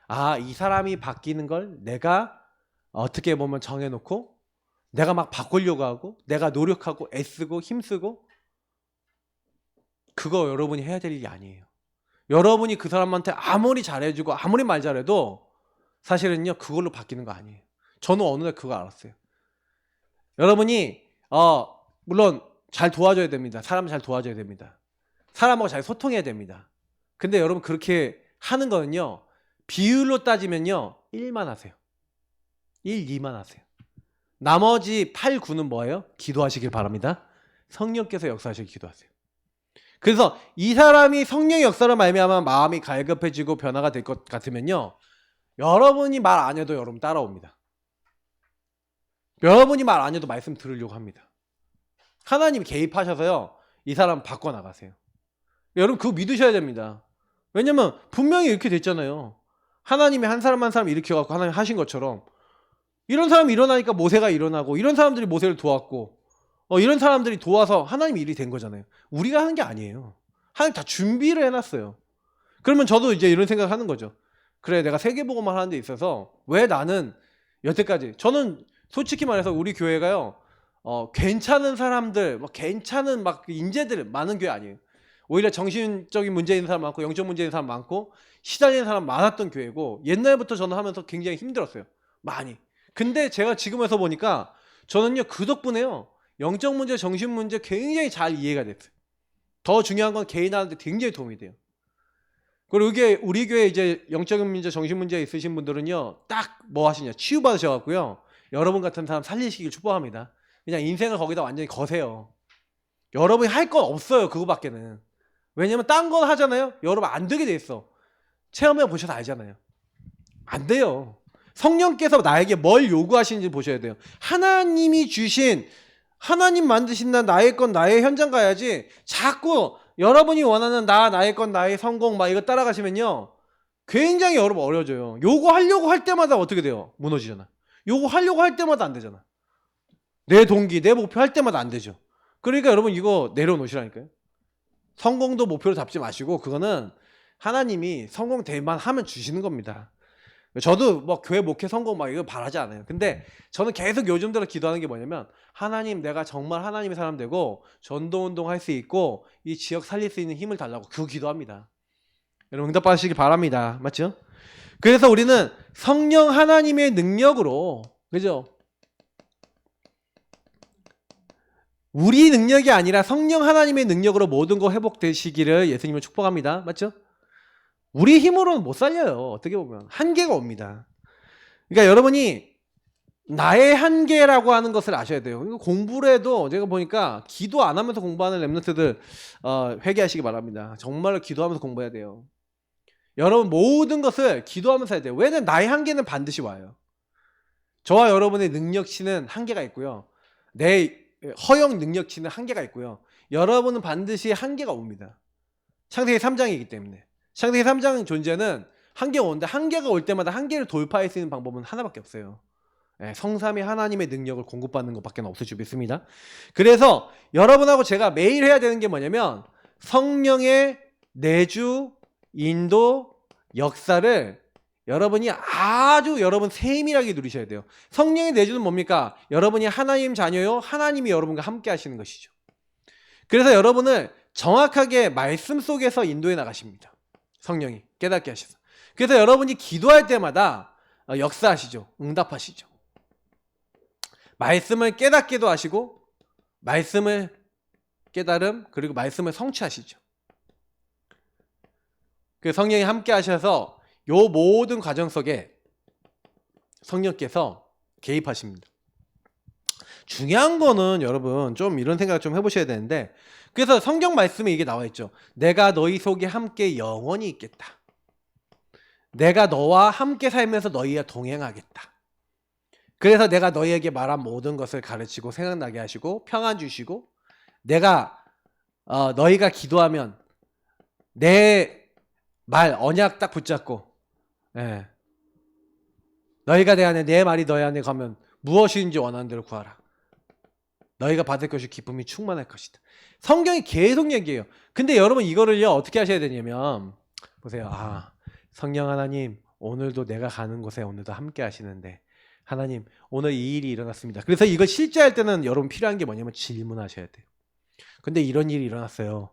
아, 이 사람이 바뀌는 걸 내가 어떻게 보면 정해놓고 내가 막 바꾸려고 하고 내가 노력하고 애쓰고 힘쓰고, 그거 여러분이 해야 될 일이 아니에요. 여러분이 그 사람한테 아무리 잘해주고 아무리 말 잘해도 사실은요 그걸로 바뀌는 거 아니에요. 저는 어느 날 그거 알았어요. 여러분이 물론 잘 도와줘야 됩니다. 사람 잘 도와줘야 됩니다. 사람하고 잘 소통해야 됩니다. 근데 여러분 그렇게 하는 거는요, 비율로 따지면요 1만 하세요. 1, 2만 하세요. 나머지 8, 9는 뭐예요? 기도하시길 바랍니다. 성령께서 역사하시길 기도하세요. 그래서 이 사람이 성령의 역사로 말미암아 마음이 갈급해지고 변화가 될 것 같으면요, 여러분이 말 안 해도 여러분 따라옵니다. 여러분이 말 안 해도 말씀 들으려고 합니다. 하나님이 개입하셔서요 이 사람 바꿔나가세요. 여러분 그거 믿으셔야 됩니다. 왜냐면 분명히 이렇게 됐잖아요. 하나님이 한 사람 한 사람 일으켜갖고 하나님 하신 것처럼, 이런 사람이 일어나니까 모세가 일어나고, 이런 사람들이 모세를 도왔고, 이런 사람들이 도와서 하나님 일이 된 거잖아요. 우리가 하는 게 아니에요. 하나님 다 준비를 해놨어요. 그러면 저도 이제 이런 생각을 하는 거죠. 그래, 내가 세계복음을 하는 데 있어서 왜 나는 여태까지, 저는 솔직히 말해서 우리 교회가요 괜찮은 사람들, 괜찮은 인재들 많은 교회 아니에요. 오히려 정신적인 문제 있는 사람 많고 영적 문제 있는 사람 많고 시달리는 사람 많았던 교회고, 옛날부터 저는 하면서 굉장히 힘들었어요. 많이. 근데 제가 지금 와서 보니까 저는요 그 덕분에요 영적 문제, 정신 문제 굉장히 잘 이해가 됐어요. 더 중요한 건 개인하는데 굉장히 도움이 돼요. 그리고 이게 우리 교회 이제 영적인 문제, 정신 문제 있으신 분들은요 딱 뭐 하시냐, 치유받으셔갖고요 여러분 같은 사람 살리시길 축복합니다. 그냥 인생을 거기다 완전히 거세요. 여러분이 할 건 없어요. 그거밖에는. 왜냐면 딴 건 하잖아요. 여러분 안 되게 돼 있어. 체험해 보셔서 알잖아요. 안 돼요. 성령께서 나에게 뭘 요구하시는지 보셔야 돼요. 하나님이 주신, 하나님 만드신 나의 건 나의 현장 가야지, 자꾸 여러분이 원하는 나의 건 나의 성공 이거 따라가시면요 굉장히 여러분 어려워져요. 요거 하려고 할 때마다 어떻게 돼요? 무너지잖아. 요거 하려고 할 때마다 안 되잖아. 내 동기, 내 목표 할 때마다 안 되죠. 그러니까 여러분 이거 내려놓으시라니까요. 성공도 목표로 잡지 마시고, 그거는 하나님이 성공될만 하면 주시는 겁니다. 저도 교회 목회 성공 이거 바라지 않아요. 근데 저는 계속 요즘 들어 기도하는 게 뭐냐면, 하나님 내가 정말 하나님의 사람 되고 전도운동 할 수 있고 이 지역 살릴 수 있는 힘을 달라고 그거 기도합니다. 여러분 응답 받으시기 바랍니다. 맞죠? 그래서 우리는 성령 하나님의 능력으로, 그죠? 우리 능력이 아니라 성령 하나님의 능력으로 모든 거 회복되시기를 예수님을 축복합니다. 맞죠? 우리 힘으로는 못 살려요. 어떻게 보면 한계가 옵니다. 그러니까 여러분이 나의 한계라고 하는 것을 아셔야 돼요. 공부를 해도 제가 보니까 기도 안 하면서 공부하는 랩런트들 회개하시기 바랍니다. 정말로 기도하면서 공부해야 돼요. 여러분 모든 것을 기도하면서 해야 돼요. 왜냐면 나의 한계는 반드시 와요. 저와 여러분의 능력치는 한계가 있고요. 내 허용 능력치는 한계가 있고요. 여러분은 반드시 한계가 옵니다. 창세기 3장이기 때문에. 창세기 3장 존재는 한계가 오는데, 한계가 올 때마다 한계를 돌파할 수 있는 방법은 하나밖에 없어요. 성삼위 하나님의 능력을 공급받는 것밖에 없을 줄 믿습니다. 그래서 여러분하고 제가 매일 해야 되는 게 뭐냐면, 성령의 내주, 인도, 역사를 여러분이 아주 여러분 세밀하게 누리셔야 돼요. 성령의 내주는 뭡니까? 여러분이 하나님 자녀요, 하나님이 여러분과 함께 하시는 것이죠. 그래서 여러분을 정확하게 말씀 속에서 인도해 나가십니다. 성령이 깨닫게 하셔서. 그래서 여러분이 기도할 때마다 역사하시죠. 응답하시죠. 말씀을 깨닫기도 하시고 말씀을 깨달음 그리고 말씀을 성취하시죠. 그 성령이 함께 하셔서 요 모든 과정 속에 성령께서 개입하십니다. 중요한 거는 여러분 좀 이런 생각을 좀 해보셔야 되는데, 그래서 성경 말씀에 이게 나와 있죠. 내가 너희 속에 함께 영원히 있겠다. 내가 너와 함께 살면서 너희와 동행하겠다. 그래서 내가 너희에게 말한 모든 것을 가르치고 생각나게 하시고 평안 주시고, 내가 너희가 기도하면 내 말 언약 딱 붙잡고, 예. 너희가 내 안에 내 말이 너희 안에 가면 무엇이든지 원하는 대로 구하라. 너희가 받을 것이 기쁨이 충만할 것이다. 성경이 계속 얘기해요. 근데 여러분 이거를요 어떻게 하셔야 되냐면, 보세요. 성령 하나님 오늘도 내가 가는 곳에 오늘도 함께 하시는데 하나님 오늘 이 일이 일어났습니다. 그래서 이걸 실제할 때는 여러분 필요한 게 뭐냐면 질문하셔야 돼요. 근데 이런 일이 일어났어요.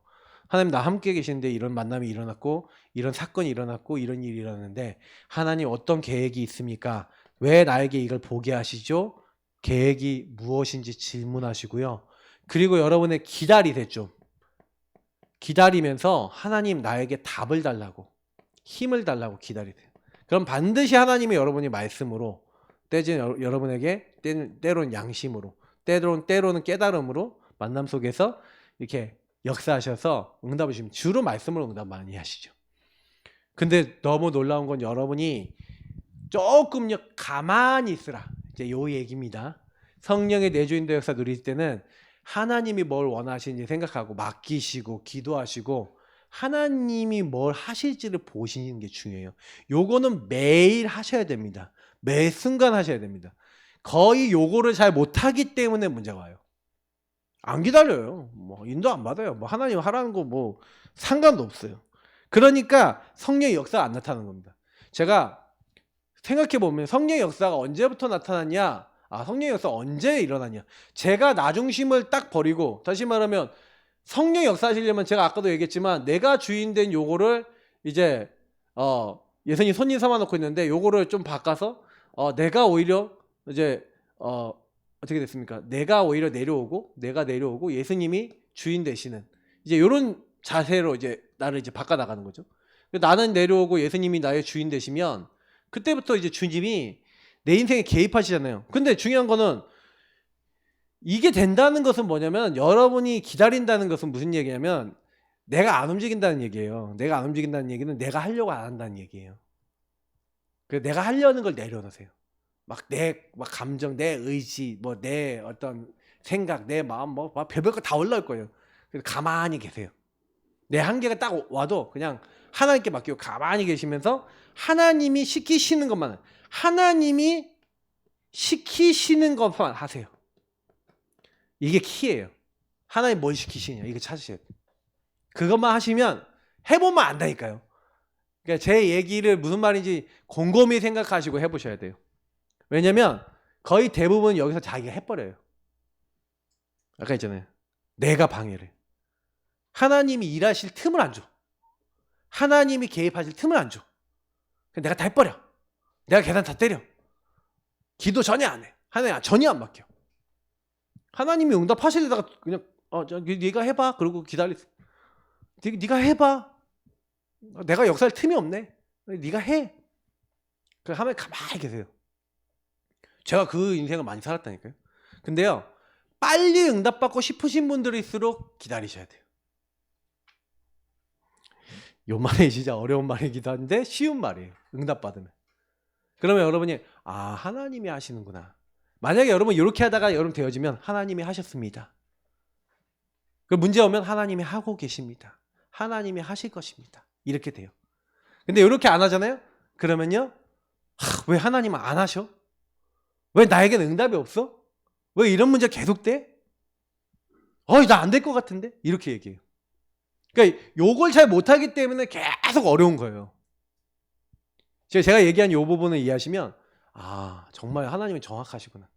하나님 나 함께 계시는데 이런 만남이 일어났고 이런 사건이 일어났고 이런 일이 일어났는데 하나님 어떤 계획이 있습니까? 왜 나에게 이걸 보게 하시죠? 계획이 무엇인지 질문하시고요. 그리고 여러분의 기다리세요. 좀 기다리면서 하나님 나에게 답을 달라고, 힘을 달라고 기다리세요. 그럼 반드시 하나님이 여러분이 말씀으로, 때로는 여러분에게 때로는 양심으로, 때로는 깨달음으로 만남 속에서 이렇게 역사하셔서 응답을 주시면 주로 말씀으로 응답 많이 하시죠. 근데 너무 놀라운 건 여러분이 조금요 가만히 있으라, 이제 요 얘기입니다. 성령의 내주인도 역사 누릴 때는 하나님이 뭘 원하시는지 생각하고 맡기시고 기도하시고 하나님이 뭘 하실지를 보시는 게 중요해요. 요거는 매일 하셔야 됩니다. 매 순간 하셔야 됩니다. 거의 요거를 잘 못하기 때문에 문제가 와요. 안 기다려요. 뭐 인도 안 받아요. 뭐 하나님 하라는 거 뭐 상관도 없어요. 그러니까 성령의 역사가 안 나타나는 겁니다. 제가 생각해 보면 성령의 역사가 언제부터 나타났냐? 성령의 역사가 언제 일어났냐? 제가 나 중심을 딱 버리고, 다시 말하면 성령 역사하시려면 제가 아까도 얘기했지만 내가 주인된 요거를 이제 예수님 손님 삼아 놓고 있는데 요거를 좀 바꿔서 내가 오히려 이제 어떻게 됐습니까? 내가 오히려 내가 내려오고 예수님이 주인 되시는 이제 요런 자세로 이제 나를 이제 바꿔 나가는 거죠. 나는 내려오고 예수님이 나의 주인 되시면 그때부터 이제 주님이 내 인생에 개입하시잖아요. 근데 중요한 거는 이게 된다는 것은 뭐냐면, 여러분이 기다린다는 것은 무슨 얘기냐면 내가 안 움직인다는 얘기예요. 내가 안 움직인다는 얘기는 내가 하려고 안 한다는 얘기예요. 그래서 내가 하려는 걸 내려놓으세요. 막 감정, 내 의지, 뭐 내 어떤 생각, 내 마음, 뭐 별별 거 다 올라올 거예요. 그래서 가만히 계세요. 내 한계가 딱 와도 그냥 하나님께 맡기고 가만히 계시면서 하나님이 시키시는 것만 하세요. 이게 키예요. 하나님 뭘 시키시냐 이거 찾으셔야 돼요. 그것만 하시면 해보면 안다니까요. 그러니까 제 얘기를 무슨 말인지 곰곰이 생각하시고 해보셔야 돼요. 왜냐면 거의 대부분 여기서 자기가 해버려요. 아까 있잖아요. 내가 방해를. 하나님이 일하실 틈을 안 줘. 하나님이 개입하실 틈을 안 줘. 내가 다 해버려. 내가 계산 다 때려. 기도 전혀 안 해. 하나님 전혀 안 맡겨. 하나님이 응답하시려다가 그냥 네가 해봐. 그러고 기다리세요. 네가 해봐. 내가 역사할 틈이 없네. 네가 해. 그 하면 가만히 계세요. 제가 그 인생을 많이 살았다니까요. 근데요, 빨리 응답받고 싶으신 분들일수록 기다리셔야 돼요. 요 말이 진짜 어려운 말이기도 한데 쉬운 말이에요. 응답받으면. 그러면 여러분이 하나님이 하시는구나. 만약에 여러분 이렇게 하다가 여러분 되어지면 하나님이 하셨습니다. 그 문제 오면 하나님이 하고 계십니다. 하나님이 하실 것입니다. 이렇게 돼요. 근데 이렇게 안 하잖아요? 그러면요, 왜 하나님은 안 하셔? 왜 나에게는 응답이 없어? 왜 이런 문제 계속 돼? 나 안 될 것 같은데? 이렇게 얘기해요. 그러니까 요걸 잘 못하기 때문에 계속 어려운 거예요. 제가 얘기한 요 부분을 이해하시면 정말 하나님은 정확하시구나.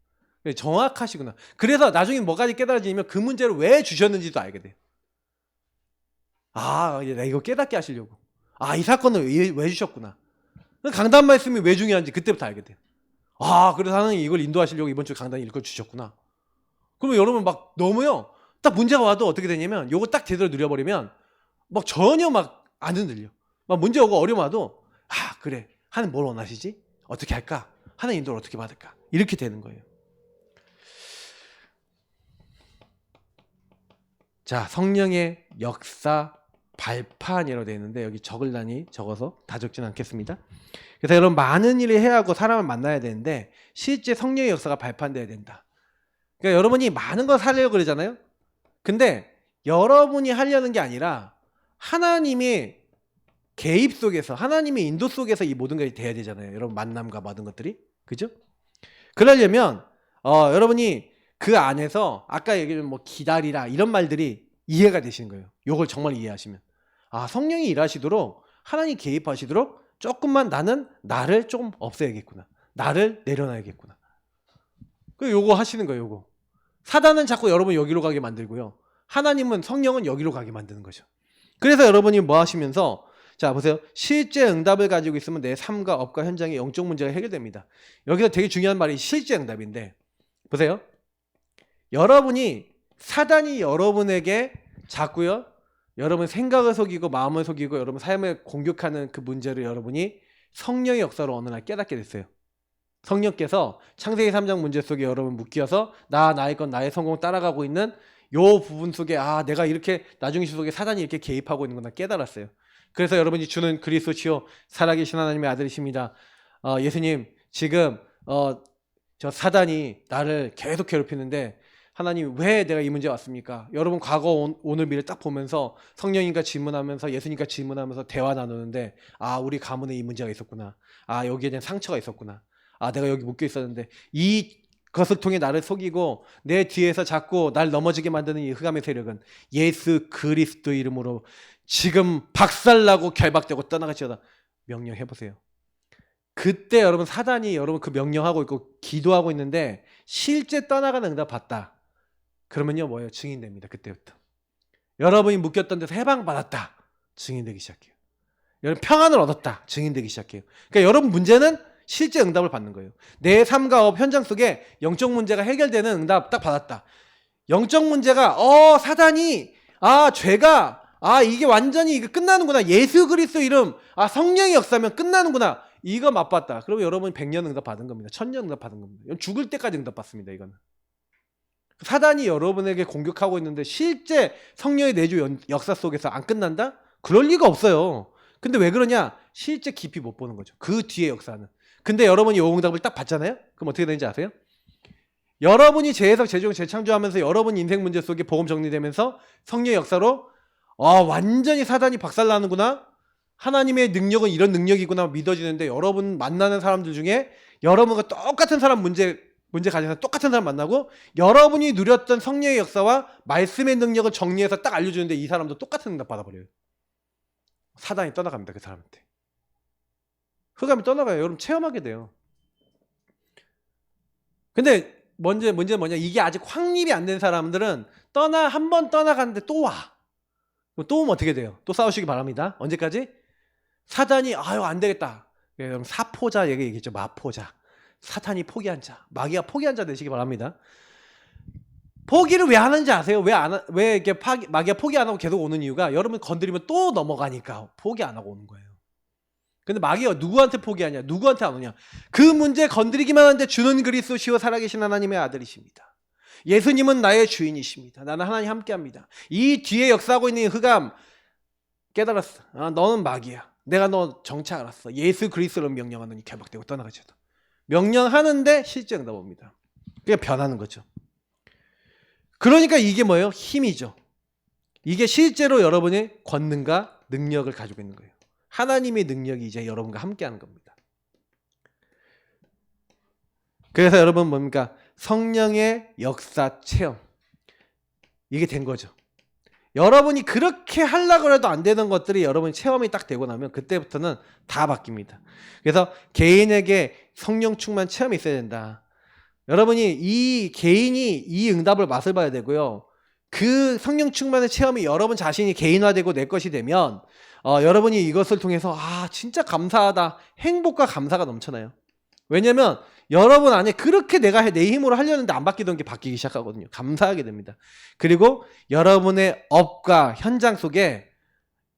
정확하시구나. 그래서 나중에 뭐까지 깨달아지면 그 문제를 왜 주셨는지도 알게 돼요. 내가 이거 깨닫게 하시려고. 이 사건을 왜 주셨구나. 강단 말씀이 왜 중요한지 그때부터 알게 돼요. 아, 그래서 하나님 이걸 인도하시려고 이번 주 강단 읽어주셨구나. 그러면 여러분 막 너무요. 딱 문제가 와도 어떻게 되냐면 요거 딱 제대로 누려버리면 막 전혀 막 안 흔들려. 막 문제 오고 어려움 와도 아, 그래. 하나님 뭘 원하시지? 어떻게 할까? 하나님 인도를 어떻게 받을까? 이렇게 되는 거예요. 자, 성령의 역사 발판이라고 되어 있는데 여기 적을란이 적어서 다 적진 않겠습니다. 그래서 여러분 많은 일을 해야 하고 사람을 만나야 되는데 실제 성령의 역사가 발판돼야 된다. 그러니까 여러분이 많은 걸 하려고 그러잖아요. 근데 여러분이 하려는 게 아니라 하나님의 개입 속에서 하나님의 인도 속에서 이 모든 것이 돼야 되잖아요. 여러분 만남과 모든 것들이. 그죠? 그러려면 여러분이 그 안에서 아까 얘기한 뭐 기다리라 이런 말들이 이해가 되시는 거예요. 이걸 정말 이해하시면. 아, 성령이 일하시도록 하나님 개입하시도록 조금만 나를 좀 없애야겠구나. 나를 내려놔야겠구나. 그 요거 하시는 거예요. 요거. 사단은 자꾸 여러분 여기로 가게 만들고요. 하나님은 성령은 여기로 가게 만드는 거죠. 그래서 여러분이 뭐 하시면서 자 보세요. 실제 응답을 가지고 있으면 내 삶과 업과 현장의 영적 문제가 해결됩니다. 여기서 되게 중요한 말이 실제 응답인데 보세요. 여러분이 사단이 여러분에게 자꾸요. 여러분 생각을 속이고 마음을 속이고 여러분 삶을 공격하는 그 문제를 여러분이 성령의 역사로 어느 날 깨닫게 됐어요. 성령께서 창세기 3장 문제 속에 여러분 묶여서 나의 것 나의 성공 따라가고 있는 요 부분 속에 아 내가 이렇게 나중의 시 속에 사단이 이렇게 개입하고 있는 걸 깨달았어요. 그래서 여러분이 주는 그리스도시요 살아계신 하나님의 아들이십니다. 예수님 지금 저 사단이 나를 계속 괴롭히는데 하나님 왜 내가 이 문제 왔습니까? 여러분 과거 오늘 미래 딱 보면서 성령님과 질문하면서 예수님과 질문하면서 대화 나누는데 아 우리 가문에 이 문제가 있었구나. 아 여기에 대한 상처가 있었구나. 아 내가 여기 묶여 있었는데 이것을 통해 나를 속이고 내 뒤에서 자꾸 날 넘어지게 만드는 이 흑암의 세력은 예수 그리스도 이름으로 지금 박살나고 결박되고 떠나가시다 명령해보세요. 그때 여러분 사단이 여러분 그 명령하고 있고 기도하고 있는데 실제 떠나가는 응답 받다. 그러면요 뭐예요? 증인됩니다. 그때부터. 여러분이 묶였던 데서 해방받았다. 증인되기 시작해요. 여러분 평안을 얻었다. 증인되기 시작해요. 그러니까 여러분 문제는 실제 응답을 받는 거예요. 내 삶과 업 현장 속에 영적 문제가 해결되는 응답 딱 받았다. 영적 문제가 사단이 죄가 이게 완전히 이게 끝나는구나. 예수 그리스도 이름 성령의 역사면 끝나는구나. 이거 맛봤다. 그러면 여러분 100년 응답 받은 겁니다. 1000년 응답 받은 겁니다. 죽을 때까지 응답 받습니다. 이거는. 사단이 여러분에게 공격하고 있는데 실제 성령의 내주 역사 속에서 안 끝난다? 그럴 리가 없어요. 근데 왜 그러냐? 실제 깊이 못 보는 거죠. 그 뒤에 역사는. 근데 여러분이 요 응답을 딱 받잖아요? 그럼 어떻게 되는지 아세요? 여러분이 재해석, 재조정, 재창조하면서 여러분 인생 문제 속에 복음 정리되면서 성령의 역사로 완전히 사단이 박살나는구나. 하나님의 능력은 이런 능력이구나 믿어지는데 여러분 만나는 사람들 중에 여러분과 똑같은 사람 문제 가진 사람 똑같은 사람 만나고 여러분이 누렸던 성령의 역사와 말씀의 능력을 정리해서 딱 알려주는데 이 사람도 똑같은 응답 받아버려요. 사단이 떠나갑니다. 그 사람한테. 흑암이 떠나가요. 여러분 체험하게 돼요. 근데 문제는 뭐냐? 이게 아직 확립이 안 된 사람들은 한 번 떠나갔는데 또 와. 또 오면 어떻게 돼요? 또 싸우시기 바랍니다. 언제까지? 사단이 안 되겠다. 여러분 사포자 얘기했죠. 마포자. 사탄이 포기한 자. 마귀가 포기한 자 되시기 바랍니다. 포기를 왜 하는지 아세요? 왜 이렇게 마귀가 포기 안 하고 계속 오는 이유가 여러분 건드리면 또 넘어가니까 포기 안 하고 오는 거예요. 근데 마귀가 누구한테 포기하냐? 누구한테 안 오냐? 그 문제 건드리기만 하는데 주는 그리스도시요 살아계신 하나님의 아들이십니다. 예수님은 나의 주인이십니다. 나는 하나님 함께합니다. 이 뒤에 역사하고 있는 흑암 깨달았어. 너는 마귀야. 내가 너 정체 알았어. 예수 그리스도를 명령하느니 결박되고 떠나가지도. 명령하는데 실제 응답 옵니다. 그게 변하는 거죠. 그러니까 이게 뭐예요? 힘이죠. 이게 실제로 여러분의 권능과 능력을 가지고 있는 거예요. 하나님의 능력이 이제 여러분과 함께하는 겁니다. 그래서 여러분 뭡니까? 성령의 역사 체험. 이게 된 거죠. 여러분이 그렇게 하려고 해도 안 되는 것들이 여러분 체험이 딱 되고 나면 그때부터는 다 바뀝니다. 그래서 개인에게 성령 충만 체험이 있어야 된다. 여러분이 이 개인이 이 응답을 맛을 봐야 되고요. 그 성령 충만의 체험이 여러분 자신이 개인화되고 내 것이 되면 여러분이 이것을 통해서 진짜 감사하다, 행복과 감사가 넘쳐나요. 왜냐면 여러분 안에 그렇게 내가 내 힘으로 하려는데 안 바뀌던 게 바뀌기 시작하거든요. 감사하게 됩니다. 그리고 여러분의 업과 현장 속에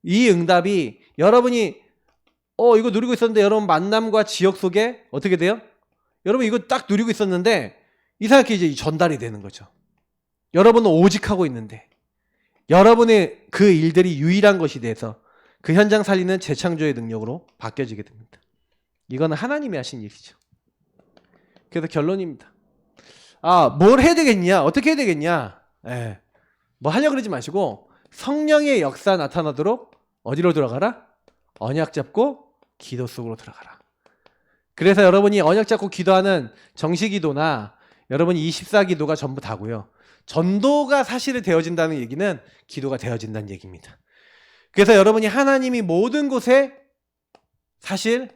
이 응답이 여러분이 이거 누리고 있었는데 여러분 만남과 지역 속에 어떻게 돼요? 여러분 이거 딱 누리고 있었는데 이상하게 이제 전달이 되는 거죠. 여러분은 오직 하고 있는데 여러분의 그 일들이 유일한 것이 돼서 그 현장 살리는 재창조의 능력으로 바뀌어지게 됩니다. 이거는 하나님이 하신 일이죠. 그래서 결론입니다. 뭘 해야 되겠냐? 어떻게 해야 되겠냐? 뭐 하려고 그러지 마시고 성령의 역사 나타나도록 어디로 들어가라? 언약 잡고 기도 속으로 들어가라. 그래서 여러분이 언약 잡고 기도하는 정시기도나 여러분이 24기도가 전부 다고요. 전도가 사실이 되어진다는 얘기는 기도가 되어진다는 얘기입니다. 그래서 여러분이 하나님이 모든 곳에 사실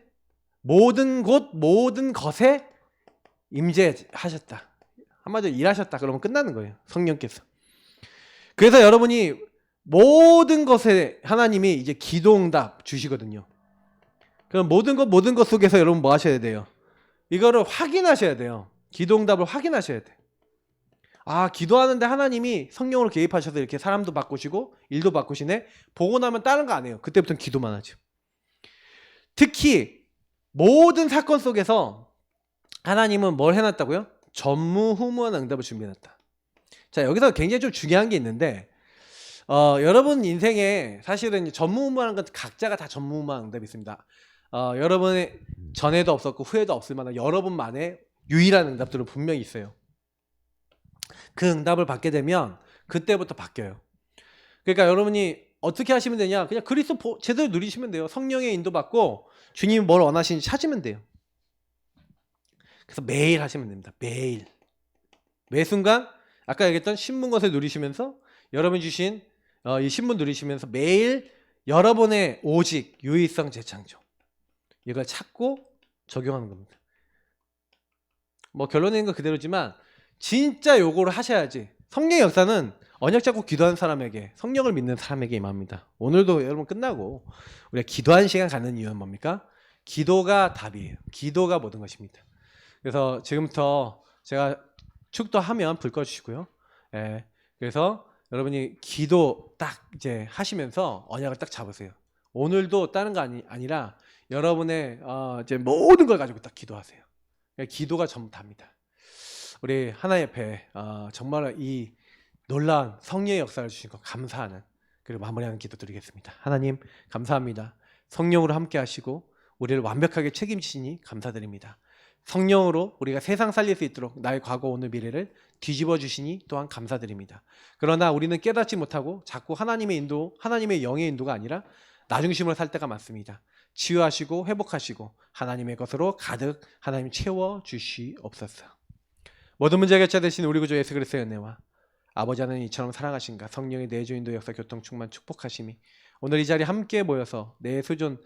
모든 곳 모든 것에 임재하셨다. 한마디로 일하셨다. 그러면 끝나는 거예요. 성령께서. 그래서 여러분이 모든 것에 하나님이 이제 기도응답 주시거든요. 그럼 모든 것 속에서 여러분 뭐 하셔야 돼요? 이거를 확인하셔야 돼요. 기도응답을 확인하셔야 돼. 기도하는데 하나님이 성령으로 개입하셔서 이렇게 사람도 바꾸시고 일도 바꾸시네. 보고 나면 다른 거 안 해요. 그때부터는 기도만 하죠. 특히 모든 사건 속에서 하나님은 뭘 해놨다고요? 전무후무한 응답을 준비해놨다. 자, 여기서 굉장히 좀 중요한 게 있는데 여러분 인생에 사실은 전무후무한 건 각자가 다 전무후무한 응답이 있습니다. 여러분의 전에도 없었고 후에도 없을 만한 여러분만의 유일한 응답들은 분명히 있어요. 그 응답을 받게 되면 그때부터 바뀌어요. 그러니까 여러분이 어떻게 하시면 되냐? 그냥 그리스도 제대로 누리시면 돼요. 성령의 인도받고 주님이 뭘 원하시는지 찾으면 돼요. 그래서 매일 하시면 됩니다. 매일. 매 순간 아까 얘기했던 신문 것을 누리시면서 여러분이 주신 이 신문 누리시면서 매일 여러분의 오직 유의성 재창조 이걸 찾고 적용하는 겁니다. 뭐 결론인 건 그대로지만 진짜 요거를 하셔야지. 성령의 역사는 언약 잡고 기도하는 사람에게 성령을 믿는 사람에게 임합니다. 오늘도 여러분 끝나고 우리가 기도하는 시간 갖는 이유는 뭡니까? 기도가 답이에요. 기도가 모든 것입니다. 그래서 지금부터 제가 축도하면 불 꺼주시고요. 그래서 여러분이 기도 딱 이제 하시면서 언약을 딱 잡으세요. 오늘도 다른 거 아니라 여러분의 이제 모든 걸 가지고 딱 기도하세요. 기도가 전부 답니다. 우리 하나님 옆에 정말 이 놀라운 성령의 역사를 주신 것 감사하는 그리고 마무리하는 기도 드리겠습니다. 하나님 감사합니다. 성령으로 함께 하시고 우리를 완벽하게 책임지시니 감사드립니다. 성령으로 우리가 세상 살릴 수 있도록 나의 과거 오늘 미래를 뒤집어 주시니 또한 감사드립니다. 그러나 우리는 깨닫지 못하고 자꾸 하나님의 인도, 하나님의 영의 인도가 아니라 나 중심으로 살 때가 많습니다. 치유하시고 회복하시고 하나님의 것으로 가득 하나님 채워 주시옵소서. 모든 문제 해결자 되신 우리 구주 예수 그리스도의 은혜와 아버지 하나님 이처럼 사랑하신가 성령의 내주인도 역사 교통 충만 축복하심이 오늘 이 자리에 함께 모여서 내 수준,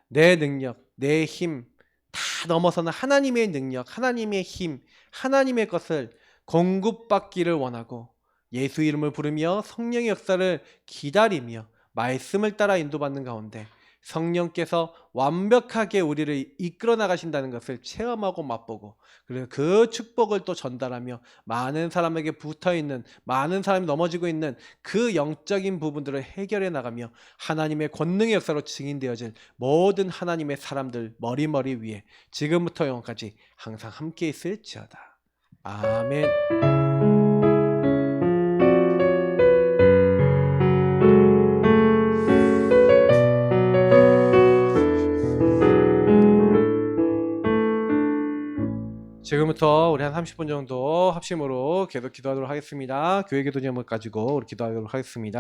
내 능력, 내 힘 다 넘어서는 하나님의 능력, 하나님의 힘, 하나님의 것을 공급받기를 원하고 예수 이름을 부르며 성령의 역사를 기다리며 말씀을 따라 인도받는 가운데 성령께서 완벽하게 우리를 이끌어 나가신다는 것을 체험하고 맛보고 그리고 그 축복을 또 전달하며 많은 사람에게 붙어있는 많은 사람이 넘어지고 있는 그 영적인 부분들을 해결해 나가며 하나님의 권능의 역사로 증인되어질 모든 하나님의 사람들 머리 위에 지금부터 영원까지 항상 함께 있을지어다. 아멘. 지금부터 우리 한 30분 정도 합심으로 계속 기도하도록 하겠습니다. 교회 기도 제목 가지고 우리 기도하도록 하겠습니다.